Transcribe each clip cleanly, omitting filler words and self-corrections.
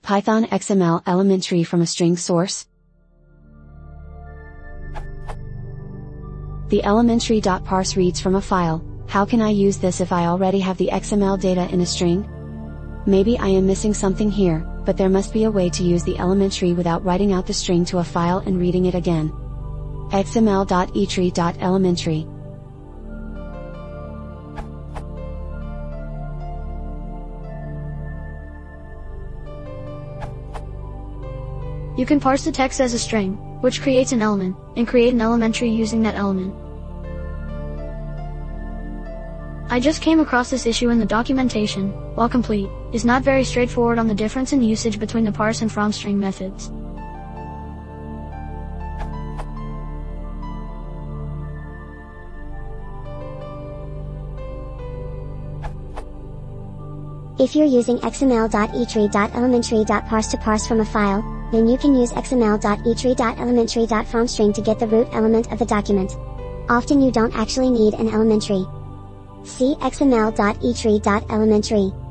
Python XML ElementTree from a string source. The ElementTree.parse reads from a file. How can I use this if I already have the XML data in a string? Maybe I am missing something here, but there must be a way to use the ElementTree without writing out the string to a file and reading it again. xml.etree.elementtree. You can parse the text as a string, which creates an element, and create an element tree using that element. I just came across this issue in the documentation, while complete, is not very straightforward on the difference in usage between the parse and from string methods. If you're using xml.etree.elementtree.parse to parse from a file, then you can use xml.etree.elementtree.fromString to get the root element of the document. Often you don't actually need an elementary. See xml.etree.elementtree.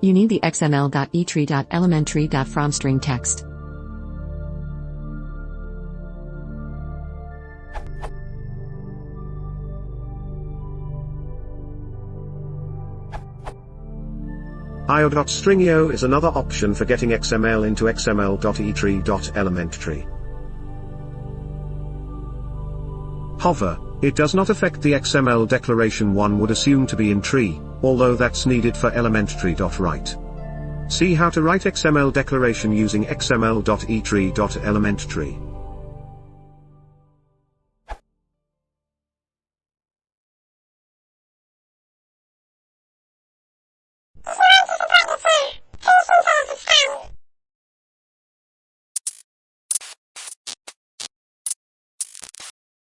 You need the xml.etree.elementtree.fromString text. io.stringio is another option for getting XML into xml.etree.elementtree. However, it does not affect the XML declaration one would assume to be in tree, although that's needed for ElementTree.write. See how to write XML declaration using xml.etree.elementtree.